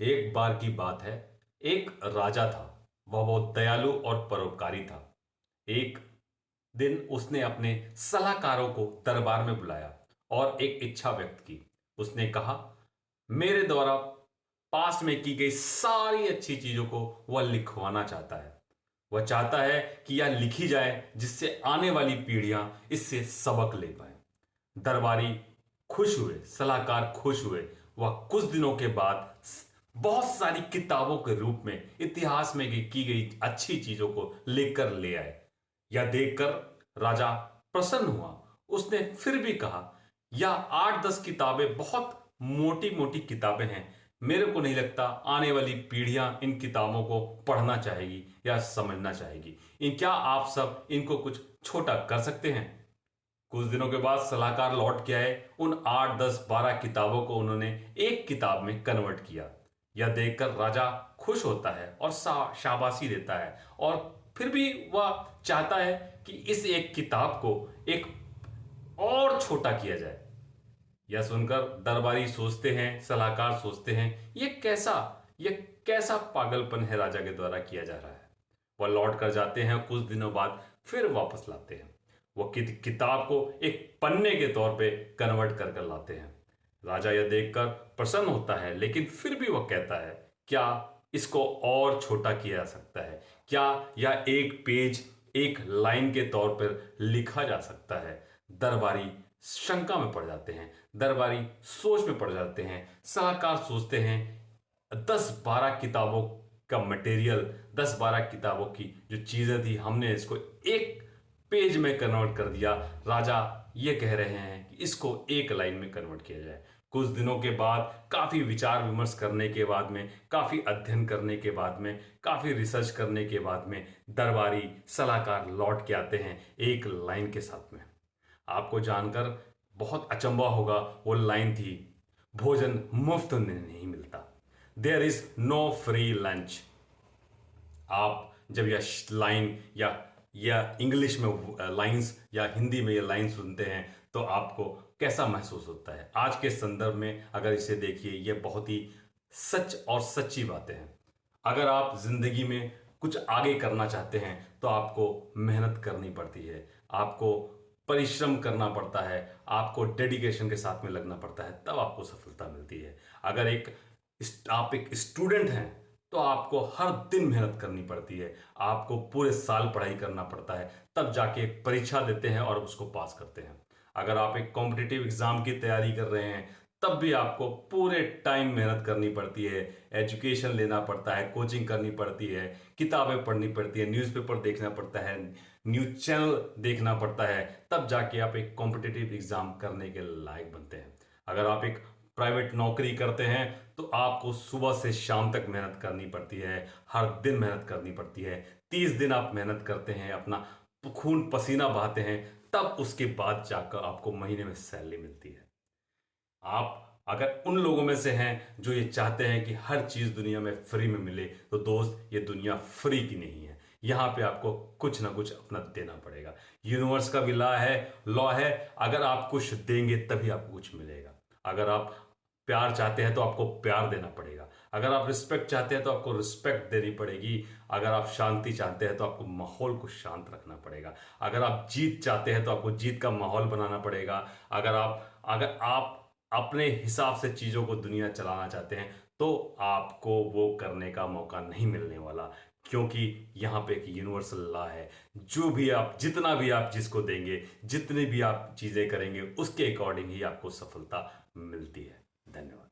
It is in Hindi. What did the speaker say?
एक बार की बात है। एक राजा था। वह बहुत दयालु और परोपकारी था। एक दिन उसने अपने सलाहकारों को दरबार में बुलाया और एक इच्छा व्यक्त की। उसने कहा, मेरे द्वारा पास्ट में की गई सारी अच्छी चीजों को वह लिखवाना चाहता है। वह चाहता है कि यह लिखी जाए जिससे आने वाली पीढ़ियां इससे सबक ले पाए। दरबारी खुश हुए, सलाहकार खुश हुए। वह कुछ दिनों के बाद बहुत सारी किताबों के रूप में इतिहास में की गई अच्छी चीजों को लेकर ले आए। यह देखकर राजा प्रसन्न हुआ। उसने फिर भी कहा, यह 8-10 किताबें बहुत मोटी मोटी किताबें हैं। मेरे को नहीं लगता आने वाली पीढ़ियां इन किताबों को पढ़ना चाहेगी या समझना चाहेगी। इन क्या आप सब इनको कुछ छोटा कर सकते हैं? कुछ दिनों के बाद सलाहकार लौट के आए। उन 8, 10, 12 किताबों को उन्होंने एक किताब में कन्वर्ट किया। यह देखकर राजा खुश होता है और शाबाशी देता है, और फिर भी वह चाहता है कि इस एक किताब को एक और छोटा किया जाए। यह सुनकर दरबारी सोचते हैं, सलाहकार सोचते हैं, यह कैसा पागलपन है राजा के द्वारा किया जा रहा है। वह लौट कर जाते हैं। कुछ दिनों बाद फिर वापस लाते हैं। वो किताब को एक पन्ने के तौर पे कन्वर्ट कर कर लाते हैं। राजा यह देखकर प्रसन्न होता है, लेकिन फिर भी वह कहता है, क्या इसको और छोटा किया जा सकता है? क्या यह एक पेज एक लाइन के तौर पर लिखा जा सकता है? दरबारी शंका में पड़ जाते हैं। दरबारी सोच में पड़ जाते हैं। सलाहकार सोचते हैं, 10-12 किताबों का मटेरियल, 10-12 किताबों की जो चीजें थी, हमने इसको एक पेज में कन्वर्ट कर दिया। राजा ये कह रहे हैं कि इसको एक लाइन में कन्वर्ट किया जाए। कुछ दिनों के बाद, काफी विचार विमर्श करने के बाद में, काफी अध्ययन करने के बाद में, काफी रिसर्च करने के बाद में दरबारी सलाहकार लौट के आते हैं एक लाइन के साथ में। आपको जानकर बहुत अचंभा होगा। वो लाइन थी, भोजन मुफ्त में नहीं मिलता। There is no free lunch. आप जब यह लाइन या इंग्लिश में लाइंस या हिंदी में ये लाइन सुनते हैं तो आपको कैसा महसूस होता है? आज के संदर्भ में अगर इसे देखिए, ये बहुत ही सच और सच्ची बातें हैं। अगर आप जिंदगी में कुछ आगे करना चाहते हैं तो आपको मेहनत करनी पड़ती है, आपको परिश्रम करना पड़ता है, आपको डेडिकेशन के साथ में लगना पड़ता है, तब आपको सफलता मिलती है। अगर आप एक स्टूडेंट हैं तो आपको हर दिन मेहनत करनी पड़ती है, आपको पूरे साल पढ़ाई करना पड़ता है, तब जाके एक परीक्षा देते हैं और उसको पास करते हैं। अगर आप एक कॉम्पिटिटिव एग्जाम की तैयारी कर रहे हैं तब भी आपको पूरे टाइम मेहनत करनी पड़ती है, एजुकेशन लेना पड़ता है, कोचिंग करनी पड़ती है, किताबें पढ़नी पड़ती है, न्यूज़पेपर देखना पड़ता है, न्यूज चैनल देखना पड़ता है, तब जाके आप एक कॉम्पिटिटिव एग्जाम करने के लायक बनते हैं। अगर आप एक प्राइवेट नौकरी करते हैं तो आपको सुबह से शाम तक मेहनत करनी पड़ती है, हर दिन मेहनत करनी पड़ती है। 30 दिन आप मेहनत करते हैं, अपना खून पसीना बहाते हैं, तब उसके बाद जाकर आपको महीने में सैलरी मिलती है। आप अगर उन लोगों में से हैं जो ये चाहते हैं कि हर चीज दुनिया में फ्री में मिले, तो दोस्त, ये दुनिया फ्री की नहीं है। यहां पे आपको कुछ ना कुछ अपना देना पड़ेगा। यूनिवर्स का भी लॉ है, अगर आप कुछ देंगे तभी आपको कुछ मिलेगा। अगर आप प्यार चाहते हैं तो आपको प्यार देना पड़ेगा। अगर आप रिस्पेक्ट चाहते हैं तो आपको रिस्पेक्ट देनी पड़ेगी। अगर आप शांति चाहते हैं तो आपको माहौल को शांत रखना पड़ेगा। अगर आप जीत चाहते हैं तो आपको जीत का माहौल बनाना पड़ेगा। अगर आप अपने हिसाब से चीजों को दुनिया चलाना चाहते हैं तो आपको वो करने का मौका नहीं मिलने वाला, क्योंकि यहाँ पे एक यूनिवर्सल लॉ है। जितना भी आप जिसको देंगे, जितनी भी आप चीजें करेंगे, उसके अकॉर्डिंग ही आपको सफलता मिलती है। धन्यवाद।